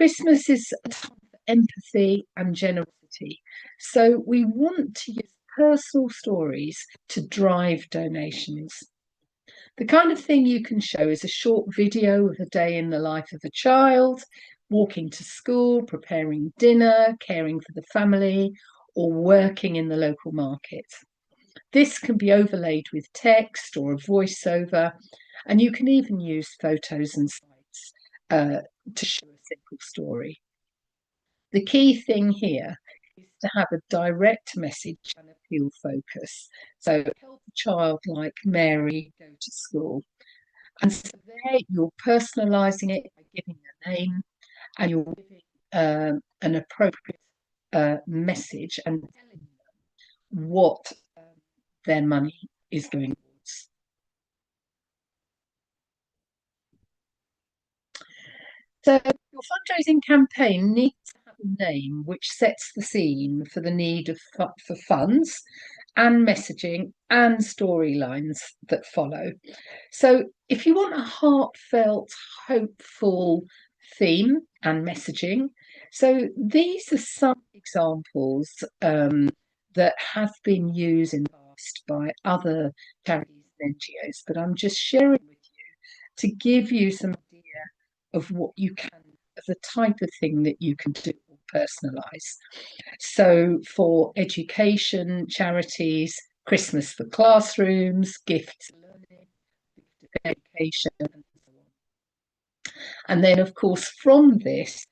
Christmas is a time for empathy and generosity. So we want to use personal stories to drive donations. The kind of thing you can show is a short video of a day in the life of a child, walking to school, preparing dinner, caring for the family, or working in the local market. This can be overlaid with text or a voiceover, and you can even use photos and slides to show a simple story. The key thing here is to have a direct message and appeal focus. So help a child like Mary go to school. And so there you're personalising it by giving a name, and you're giving an appropriate message and telling them what their money is going towards. So your fundraising campaign needs to have a name which sets the scene for the need for funds and messaging and storylines that follow. So if you want a heartfelt, hopeful theme and messaging, so these are some examples that have been used in the past by other charities and NGOs, but I'm just sharing with you to give you some idea of what you can, of the type of thing that you can do or personalise. So for education, charities, Christmas for classrooms, gifts learning, education, and so on. And then, of course, from this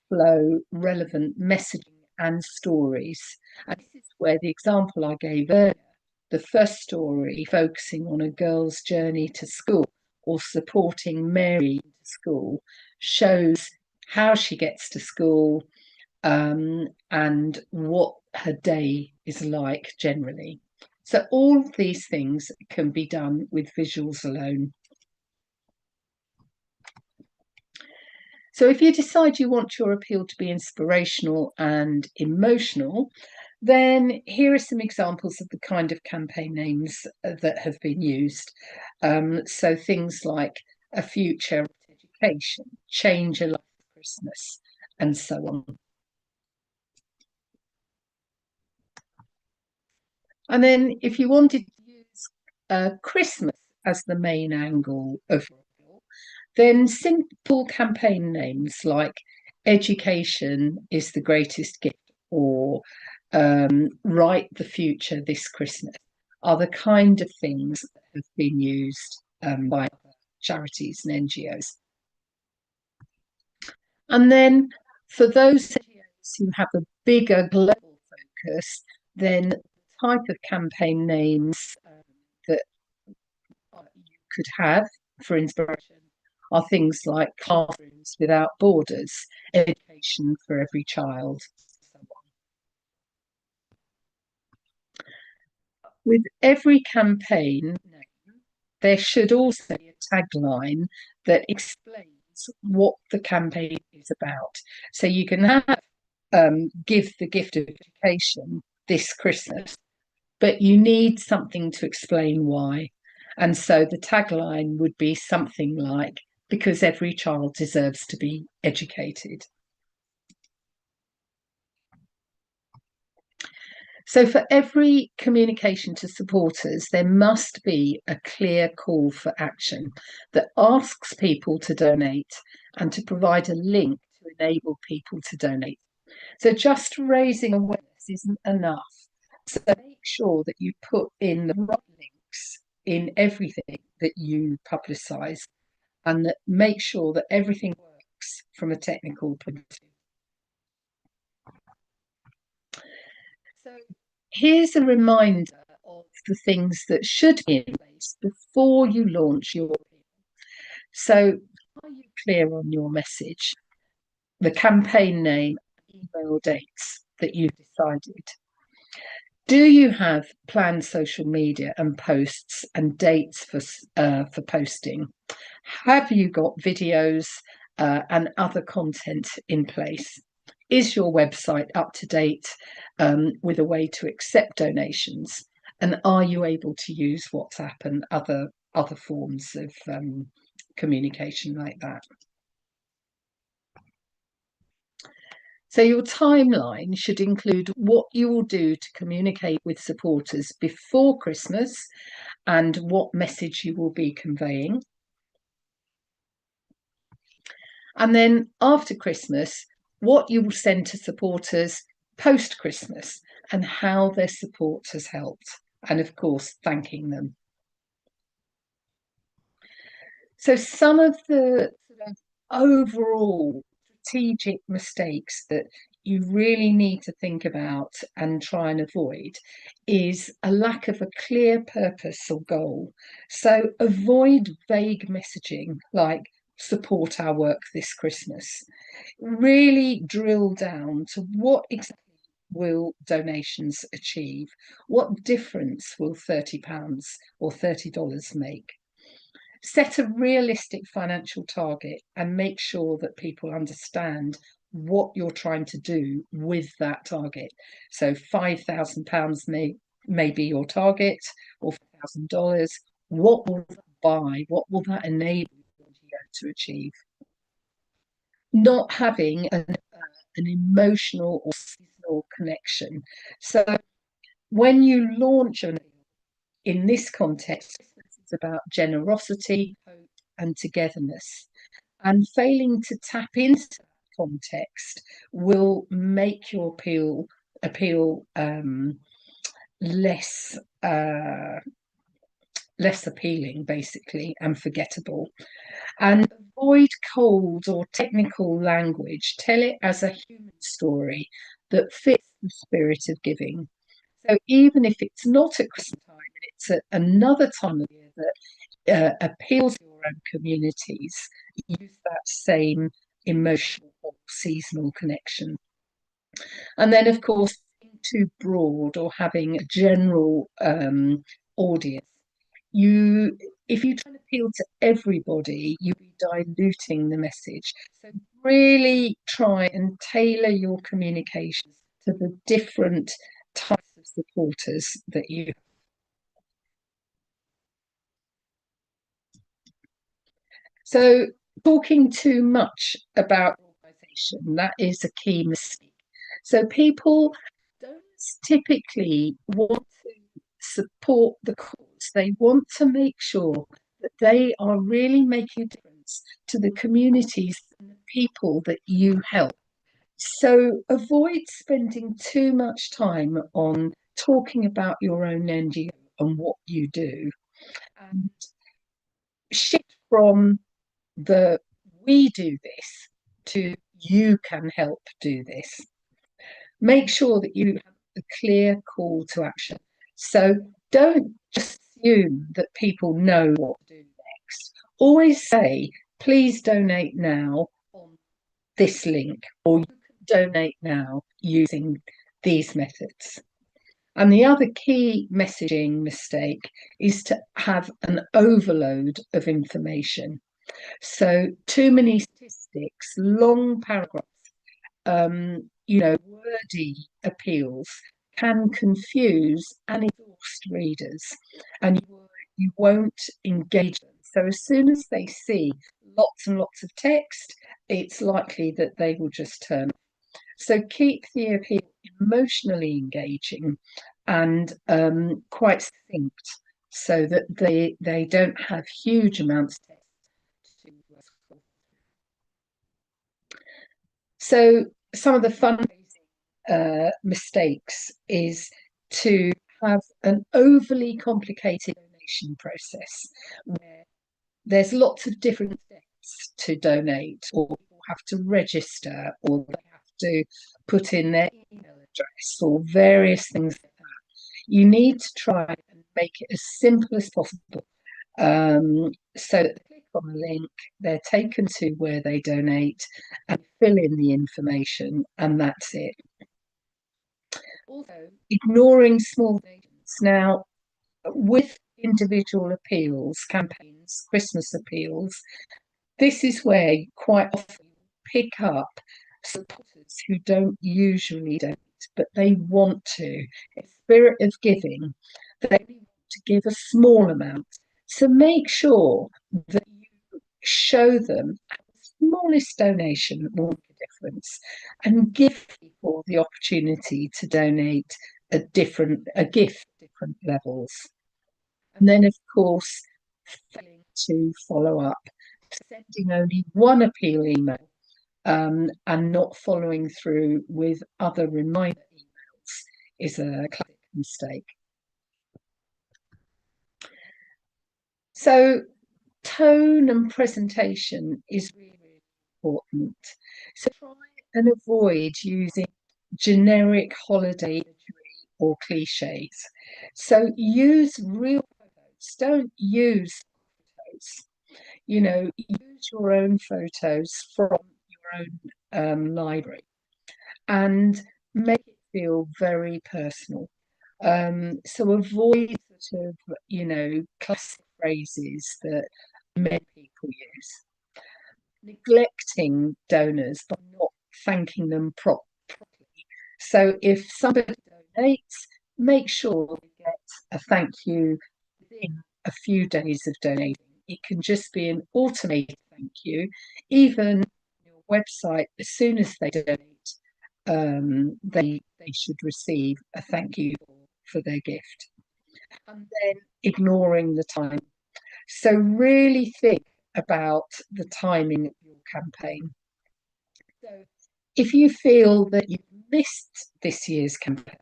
flow relevant messaging and stories. And this is where the example I gave earlier, the first story focusing on a girl's journey to school or supporting Mary to school, shows how she gets to school and what her day is like generally. So all these things can be done with visuals alone. So if you decide you want your appeal to be inspirational and emotional, then here are some examples of the kind of campaign names that have been used. So things like A Future Education, Change a Life for Christmas, and so on. And then if you wanted to use Christmas as the main angle of your appeal, then simple campaign names like Education is the Greatest Gift or Write the Future This Christmas are the kind of things that have been used by charities and NGOs. And then for those NGOs who have a bigger global focus, then the type of campaign names that you could have for inspiration are things like Classrooms Without Borders, Education for Every Child, so on. With every campaign name, there should also be a tagline that explains what the campaign is about. So you can have Give the Gift of Education this Christmas, but you need something to explain why. And so the tagline would be something like, because every child deserves to be educated. So for every communication to supporters, there must be a clear call for action that asks people to donate and to provide a link to enable people to donate. So just raising awareness isn't enough. So make sure that you put in the right links in everything that you publicise, and that make sure that everything works from a technical point of view. So here's a reminder of the things that should be in place before you launch your appeal. So are you clear on your message, the campaign name, email dates that you've decided? Do you have planned social media and posts and dates for posting? Have you got videos and other content in place? Is your website up to date with a way to accept donations? And are you able to use WhatsApp and other forms of communication like that? So your timeline should include what you will do to communicate with supporters before Christmas and what message you will be conveying. And then after Christmas, what you will send to supporters post Christmas and how their support has helped. And of course, thanking them. So some of the sort of overall strategic mistakes that you really need to think about and try and avoid is a lack of a clear purpose or goal. So avoid vague messaging like support our work this Christmas. Really drill down to what exactly will donations achieve? What difference will £30 or $30 make? Set a realistic financial target and make sure that people understand what you're trying to do with that target. So £5,000 may be your target, or $1,000. What will that buy? What will that enable the NGO to achieve? Not having an emotional or seasonal connection. So when you launch in this context, it's about generosity, hope, and togetherness. And failing to tap into that context will make your appeal less less appealing, basically, and forgettable. And avoid cold or technical language. Tell it as a human story that fits the spirit of giving. So even if it's not at Christmas time and it's at another time of year that appeals to your own communities, use that same emotional or seasonal connection. And then, of course, too broad or having a general audience. If you try to appeal to everybody, you'll be diluting the message. So really try and tailor your communications to the different types of supporters that you have. So talking too much about organisation, that is a key mistake. So people don't typically want to support the cause. They want to make sure that they are really making a difference to the communities and the people that you help. So avoid spending too much time on talking about your own NGO and what you do. And shift from the we do this to you can help do this. Make sure that you have a clear call to action. So don't just assume that people know what to do next. Always say, please donate now on this link, or you can donate now using these methods. And the other key messaging mistake is to have an overload of information. So too many statistics, long paragraphs, wordy appeals can confuse and exhaust readers, and you won't engage them. So as soon as they see lots and lots of text, it's likely that they will just turn. So keep the appeal emotionally engaging and quite succinct, so that they don't have huge amounts of text to scroll. So some of the fundraising mistakes is to have an overly complicated donation process where there's lots of different steps to donate, or people have to register, or they have to put in their email address, or various things like that. You need to try and make it as simple as possible, so that they click on the link, they're taken to where they donate and fill in the information, and that's it. Also, ignoring small donations. Now, with individual appeals, campaigns, Christmas appeals, this is where quite often you pick up supporters who don't usually donate, but they want to. In spirit of giving, they want to give a small amount. So make sure that you show them the smallest donation will make a difference, and give people the opportunity to donate a gift at different levels. And then, of course, failing to follow up, sending only one appeal email and not following through with other reminder emails is a classic mistake. So tone and presentation is really important. So try and avoid using generic holiday imagery or cliches. So use real photos. Don't use photos. Use your own photos from your own library and make it feel very personal. So avoid sort of, classic phrases that many people use. Neglecting donors by not thanking them properly. So if somebody donates, make sure they get a thank you within a few days of donating. It can just be an automated thank you. Even on your website, as soon as they donate, they should receive a thank you for their gift. And then ignoring the time. So really think about the timing of your campaign. So if you feel that you've missed this year's campaign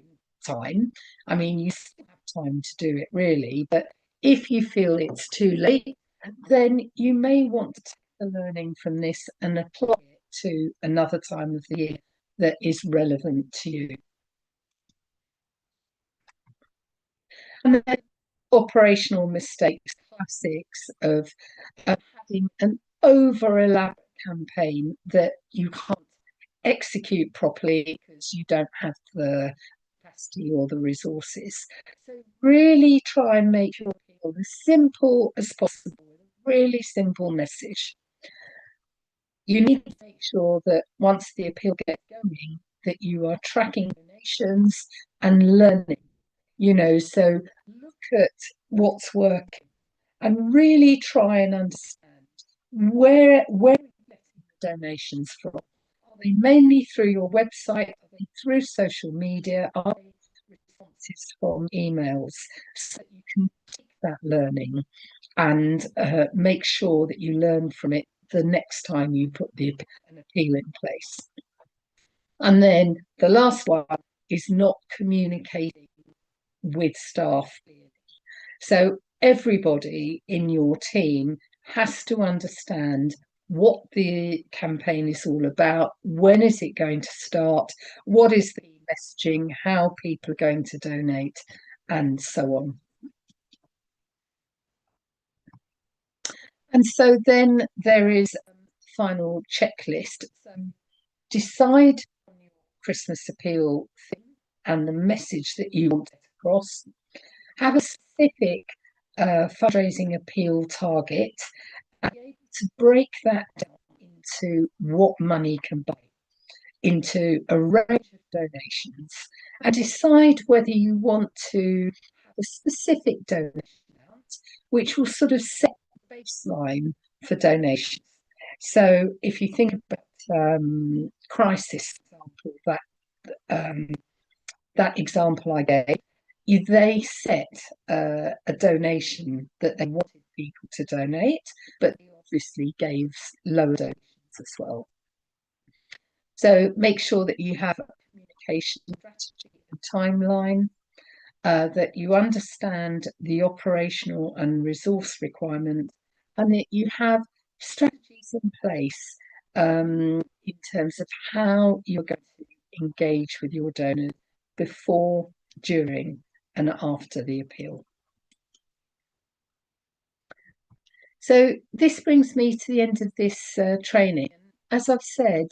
time, I mean, you still have time to do it really, but if you feel it's too late, then you may want to take the learning from this and apply it to another time of the year that is relevant to you. And then operational mistakes, classics of having an over elaborate campaign that you can't execute properly because you don't have the capacity or the resources. So really try and make your appeal as simple as possible, a really simple message. You need to make sure that once the appeal gets going, that you are tracking donations and learning, so look at what's working and really try and understand where are you getting the donations from? Are they mainly through your website? Are they through social media? Are they responses from emails? So that you can take that learning and make sure that you learn from it the next time you put an appeal in place. And then the last one is not communicating with staff. So everybody in your team has to understand what the campaign is all about, when is it going to start, what is the messaging, how people are going to donate, and so on. And so then there is a final checklist. So decide on your Christmas appeal theme and the message that you want to get across. Have a specific fundraising appeal target and be able to break that down into what money can buy, into a range of donations, and decide whether you want to have a specific donation amount, which will sort of set the baseline for donations. So if you think about crisis example, that example I gave, they set a donation that they wanted people to donate, but they obviously gave lower donations as well. So make sure that you have a communication strategy and timeline, that you understand the operational and resource requirements, and that you have strategies in place in terms of how you're going to engage with your donors before, during, and after the appeal. So this brings me to the end of this training. As I've said,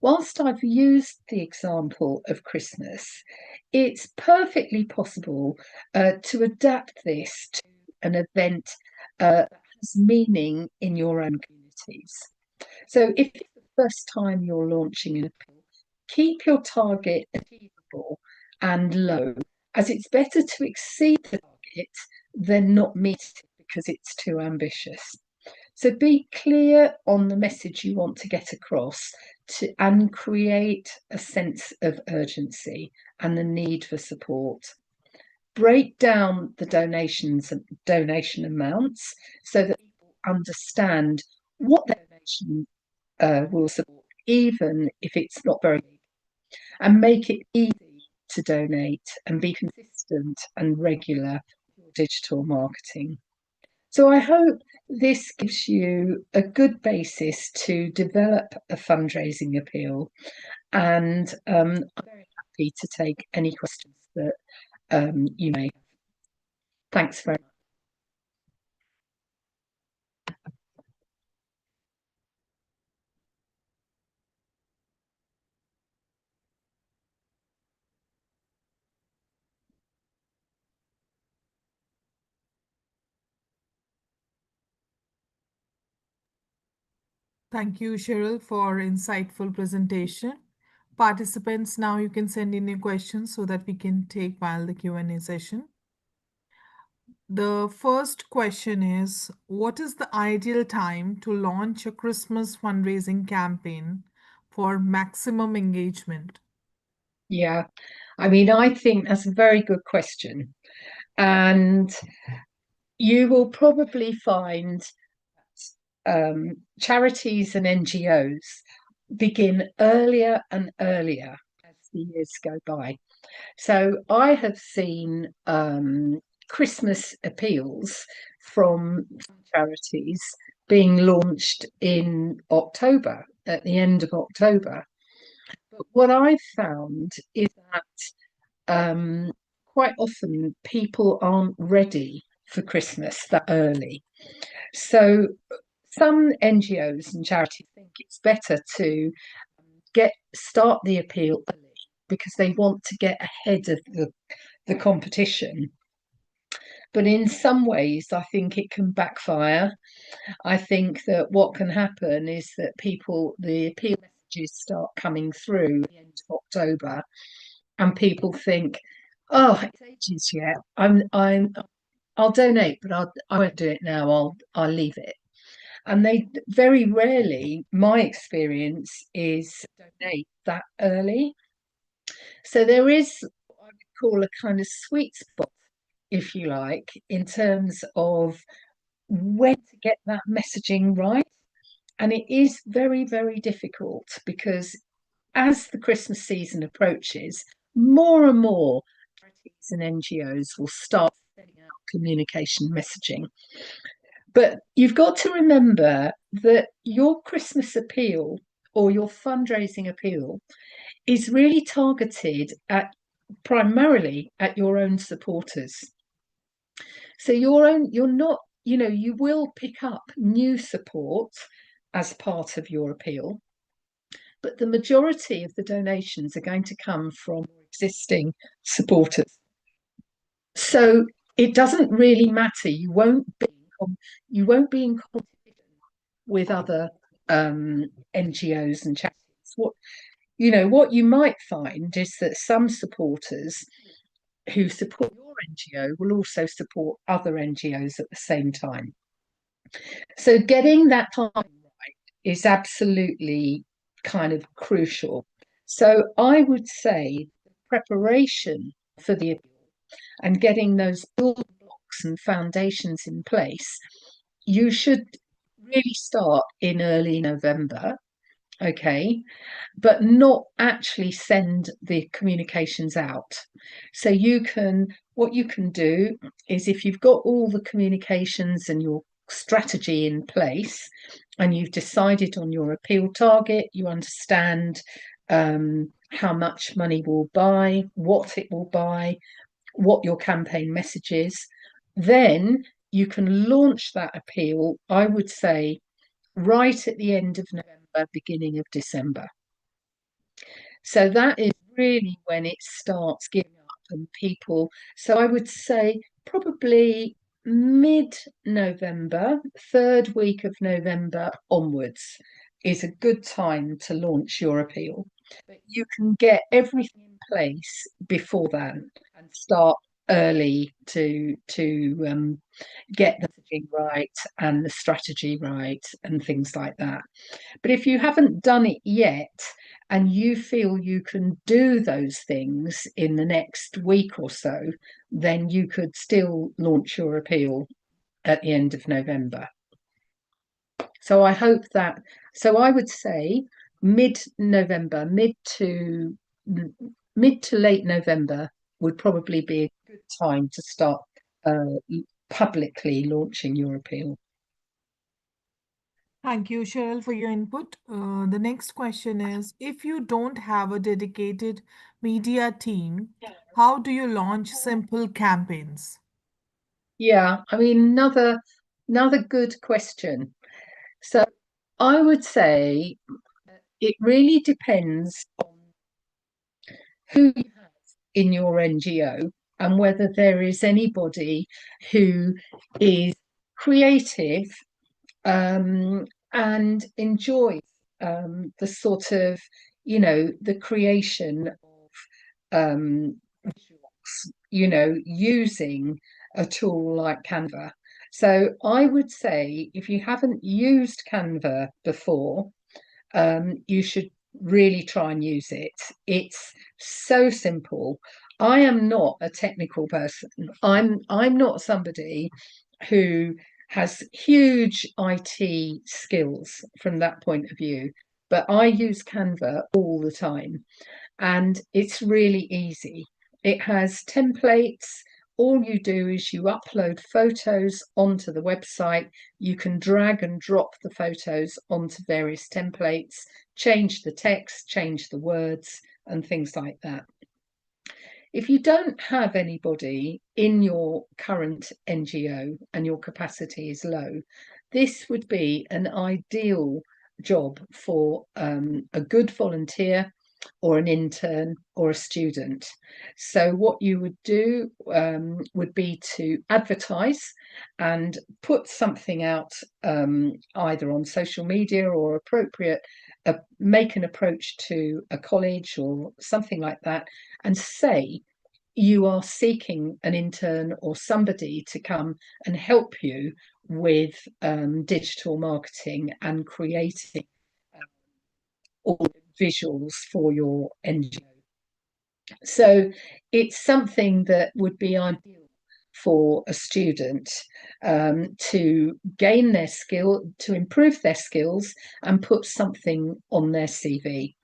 whilst I've used the example of Christmas, it's perfectly possible to adapt this to an event that has meaning in your own communities. So if it's the first time you're launching an appeal, keep your target achievable and low, as it's better to exceed the target than not meet it because it's too ambitious. So be clear on the message you want to get across and create a sense of urgency and the need for support. Break down the donation amounts so that people understand what the donation will support, even if it's not very big, and make it easy to donate and be consistent and regular with digital marketing. So I hope this gives you a good basis to develop a fundraising appeal, and I'm very happy to take any questions that you may have. Thanks very much. Thank you, Cheryl, for insightful presentation. Participants, now you can send in your questions so that we can take while the Q&A session. The first question is, what is the ideal time to launch a Christmas fundraising campaign for maximum engagement? Yeah, I mean, I think that's a very good question. And you will probably find charities and NGOs begin earlier and earlier as the years go by. So I have seen Christmas appeals from charities being launched in October, at the end of October. But what I've found is that quite often people aren't ready for Christmas that early. So some NGOs and charities think it's better to start the appeal early because they want to get ahead of the competition. But in some ways, I think it can backfire. I think that what can happen is that the appeal messages start coming through at the end of October, and people think, "Oh, it's ages yet. I'll donate, but I won't do it now. I'll leave it." And they very rarely, my experience is donate that early. So there is what I would call a kind of sweet spot, if you like, in terms of when to get that messaging right. And it is very, very difficult because as the Christmas season approaches, more and more charities and NGOs will start sending out communication messaging. But you've got to remember that your Christmas appeal or your fundraising appeal is really targeted at primarily at your own supporters. So you're not, you will pick up new support as part of your appeal, but the majority of the donations are going to come from existing supporters. So it doesn't really matter. You won't be in competition with other NGOs and charities. What you might find is that some supporters who support your NGO will also support other NGOs at the same time. So getting that time right is absolutely kind of crucial. So I would say preparation for the appeal and getting those building blocks and foundations in place, you should really start in early November, okay, but not actually send the communications out. So what you can do is if you've got all the communications and your strategy in place and you've decided on your appeal target, you understand how much money will buy, what it will buy, what your campaign message is, then you can launch that appeal, I would say, right at the end of November, beginning of December. So that is really when it starts giving up and people. So I would say probably mid-November, third week of November onwards is a good time to launch your appeal. But you can get everything in place before then and start early to get the messaging right and the strategy right and things like that. But if you haven't done it yet and you feel you can do those things in the next week or so, then you could still launch your appeal at the end of November. So I hope that, so I would say mid-November, mid to late November would probably be a good time to start publicly launching your appeal. Thank you, Cheryl, for your input. The next question is, if you don't have a dedicated media team, how do you launch simple campaigns? Yeah, I mean, another good question. So I would say it really depends on who you have in your NGO and whether there is anybody who is creative and enjoys the sort of, the creation of visuals, using a tool like Canva. So I would say if you haven't used Canva before, you should really try and use it. It's so simple. I am not a technical person. I'm not somebody who has huge IT skills from that point of view, but I use Canva all the time and it's really easy. It has templates. All you do is you upload photos onto the website. You can drag and drop the photos onto various templates, change the text, change the words, and things like that. If you don't have anybody in your current NGO and your capacity is low, this would be an ideal job for a good volunteer or an intern or a student. So what you would do would be to advertise and put something out either on social media or appropriate, make an approach to a college or something like that and say you are seeking an intern or somebody to come and help you with digital marketing and creating all visuals for your NGO. So it's something that would be ideal for a student to gain their skill, to improve their skills and put something on their CV.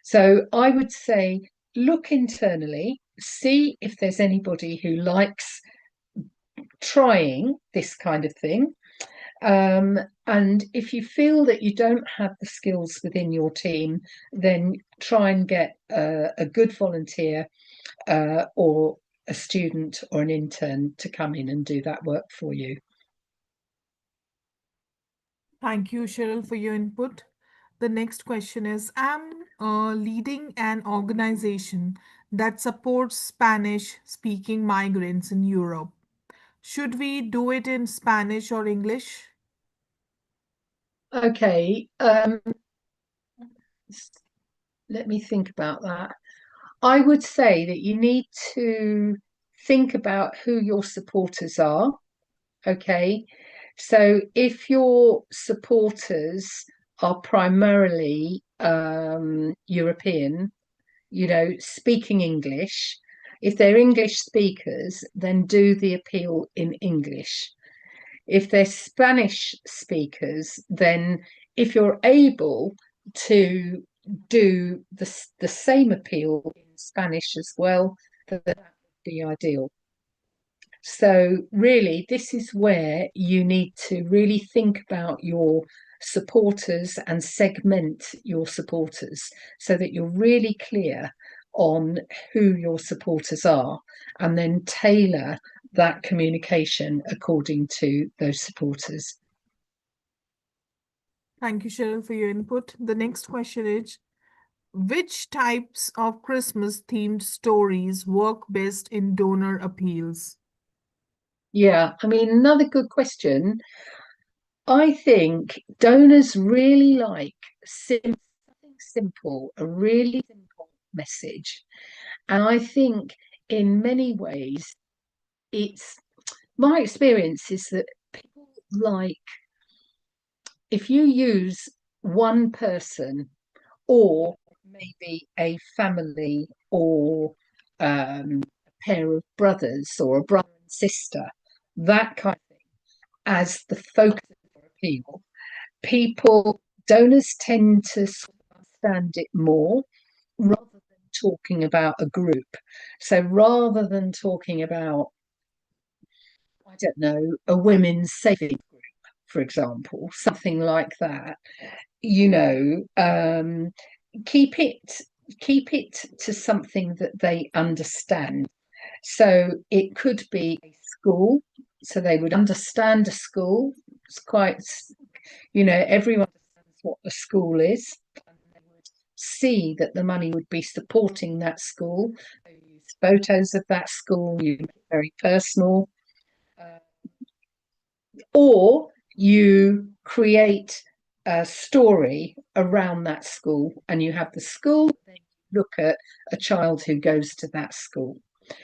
So I would say look internally, see if there's anybody who likes trying this kind of thing. And if you feel that you don't have the skills within your team, then try and get a good volunteer or a student or an intern to come in and do that work for you. Thank you, Cheryl, for your input. The next question is, I'm leading an organization that supports Spanish-speaking migrants in Europe. Should we do it in Spanish or English? Okay, let me think about that. I would say that you need to think about who your supporters are. Okay, so if your supporters are primarily European, speaking English, if they're English speakers, then do the appeal in English. If they're Spanish speakers, then if you're able to do the same appeal in Spanish as well, then that would be ideal. So really, this is where you need to really think about your supporters and segment your supporters so that you're really clear on who your supporters are and then tailor that communication according to those supporters. Thank you, Cheryl, for your input. The next question is, which types of Christmas themed stories work best in donor appeals? Yeah, I mean, another good question. I think donors really like something simple, a really simple message. And I think in many ways, it's my experience is that people like, if you use one person or maybe a family or a pair of brothers or a brother and sister, that kind of thing, as the focus of appeal, donors tend to sort of understand it more rather than talking about a group. So rather than talking about, I don't know, a women's saving group, for example, something like that, you know, keep it keep it to something that they understand. So it could be a school, so they would understand a school. It's quite, everyone understands what a school is, and they would see that the money would be supporting that school. They use photos of that school, you make it very personal. Or you create a story around that school, and you have the school, then you look at a child who goes to that school.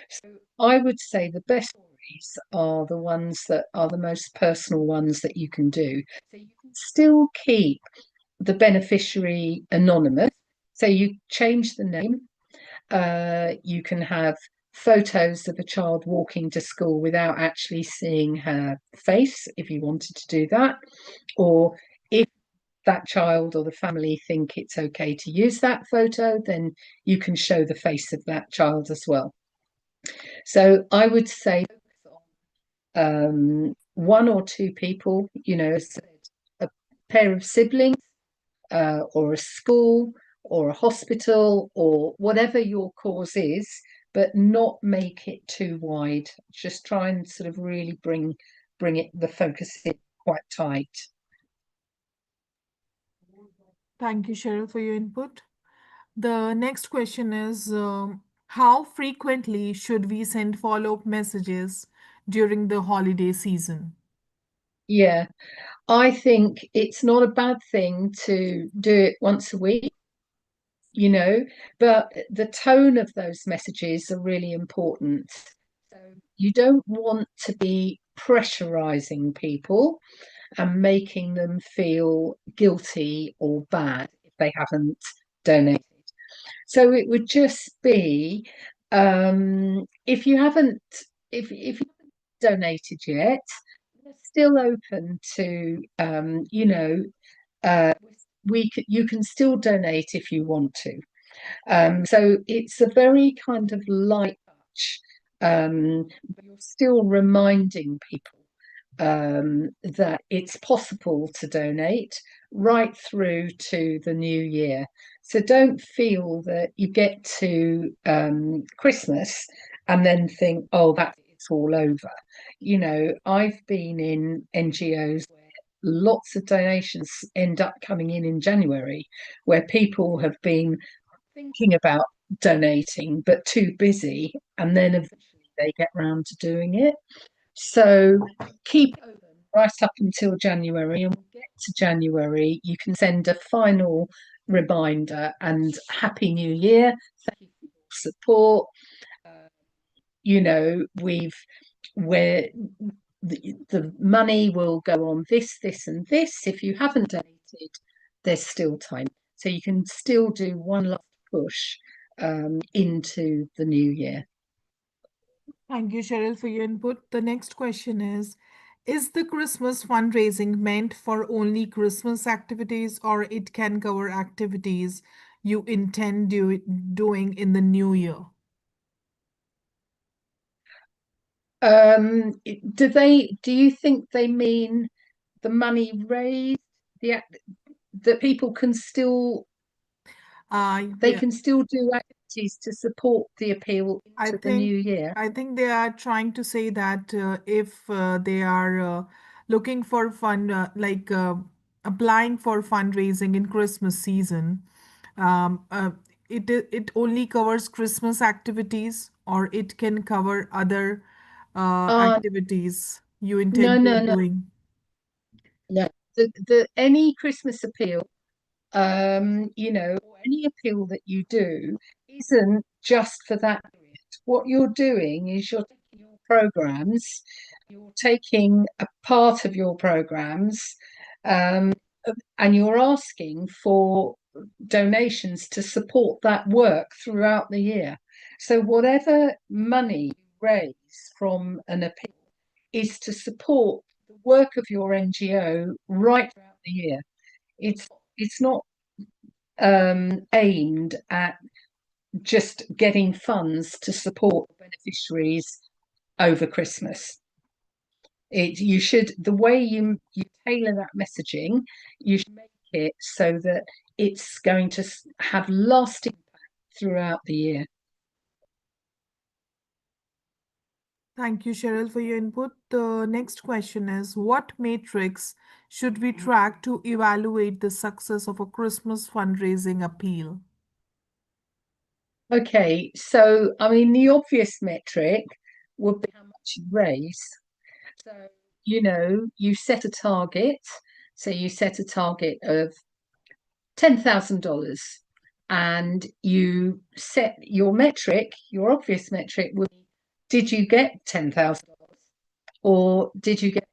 So I would say the best stories are the ones that are the most personal ones that you can do. So you can still keep the beneficiary anonymous. So you change the name. You can have photos of a child walking to school without actually seeing her face if you wanted to do that. Or if that child or the family think it's okay to use that photo, then you can show the face of that child as well. So I would say one or two people, a pair of siblings, or a school or a hospital or whatever your cause is, but not make it too wide. Just try and sort of really bring the focus in quite tight. Thank you, Cheryl, for your input. The next question is how frequently should we send follow-up messages during the holiday season? Yeah, I think it's not a bad thing to do it once a week, but the tone of those messages are really important. So you don't want to be pressurizing people and making them feel guilty or bad if they haven't donated. So it would just be, if you haven't donated yet, we're still open to, uh, you can still donate if you want to. So it's a very kind of light touch, but you're still reminding people that it's possible to donate right through to the new year. So don't feel that you get to Christmas and then think, oh, that it's all over. I've been in NGOs where lots of donations end up coming in January, where people have been thinking about donating but too busy, and then eventually they get round to doing it. So keep open right up until January, and we'll get to January, you can send a final reminder and Happy New Year. Thank you for your support. We've where the money will go on this, this, and this. If you haven't donated, there's still time. So you can still do one last push into the new year. Thank you, Cheryl, for your input. The next question is the Christmas fundraising meant for only Christmas activities, or it can cover activities you intend doing in the new year? Do you think they mean the money raised, that people can still they Yeah, can still do activities to support the appeal I into the think new year? I think they are trying to say that if they are looking for fund, applying for fundraising in Christmas season, um, uh, it only covers Christmas activities, or it can cover other Uh, activities you no, intend to no, no, doing. no. The any Christmas appeal, or any appeal that you do isn't just for that period. What you're doing is you're taking your programs, you're taking a part of your programs, um, and you're asking for donations to support that work throughout the year. So whatever money you raise from an appeal is to support the work of your NGO right throughout the year. It's not aimed at just getting funds to support beneficiaries over Christmas. You should, the way you tailor that messaging, you should make it so that it's going to have lasting impact throughout the year. Thank you, Cheryl, for your input. The next question is, what metrics should we track to evaluate the success of a Christmas fundraising appeal? Okay, so I mean, the obvious metric would be how much you raise. So, you set a target. So you set a target of $10,000, and you set your metric, your obvious metric would be, did you get $10,000, or did you get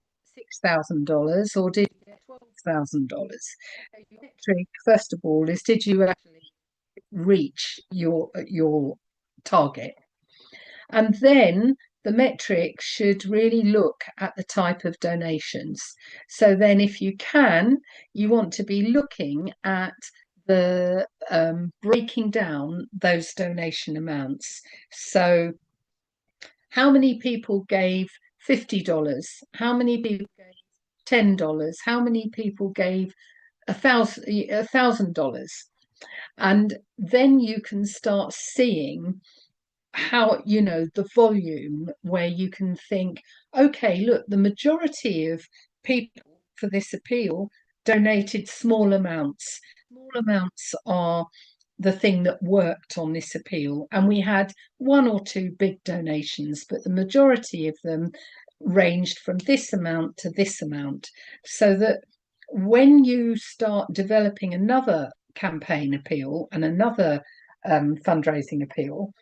$6,000, or did you get $12,000? Your metric, first of all, is did you actually reach your target? And then the metric should really look at the type of donations. So then, if you can, you want to be looking at the breaking down those donation amounts. So, how many people gave $50? How many people gave $10? How many people gave $1,000? And then you can start seeing how, the volume, where you can think, okay, look, the majority of people for this appeal donated small amounts. Small amounts are the thing that worked on this appeal, and we had one or two big donations, but the majority of them ranged from this amount to this amount, so that when you start developing another campaign appeal and another fundraising appeal,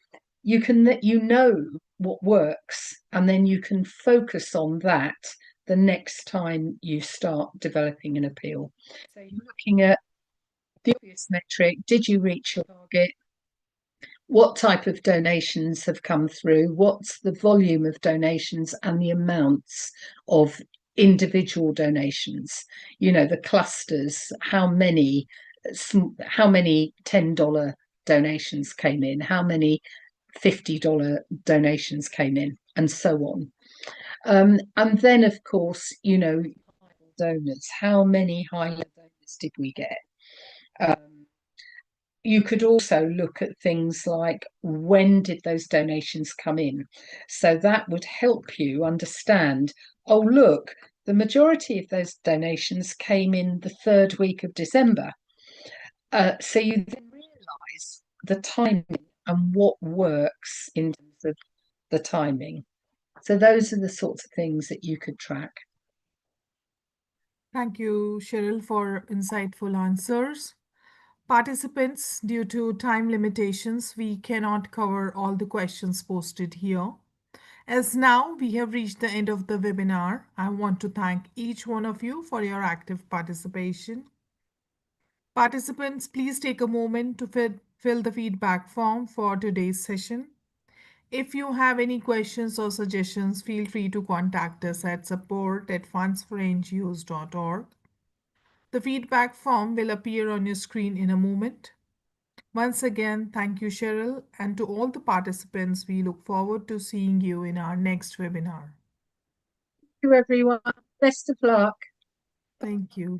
you know what works, and then you can focus on that the next time you start developing an appeal. So you're looking at the obvious metric: did you reach your target? What type of donations have come through? What's the volume of donations and the amounts of individual donations? The clusters, how many $10 donations came in, how many $50 donations came in, and so on. And then, of course, donors. How many high-level donors did we get? You could also look at things like, when did those donations come in? So that would help you understand, oh, look, the majority of those donations came in the third week of December. So you then realise the timing and what works in terms of the timing. So those are the sorts of things that you could track. Thank you, Cheryl, for insightful answers. Participants, due to time limitations, we cannot cover all the questions posted here. As now we have reached the end of the webinar, I want to thank each one of you for your active participation. Participants, please take a moment to fill the feedback form for today's session. If you have any questions or suggestions, feel free to contact us at support@fundsforngos.org. The feedback form will appear on your screen in a moment. Once again, thank you, Cheryl, and to all the participants, we look forward to seeing you in our next webinar. Thank you, everyone. Best of luck. Thank you.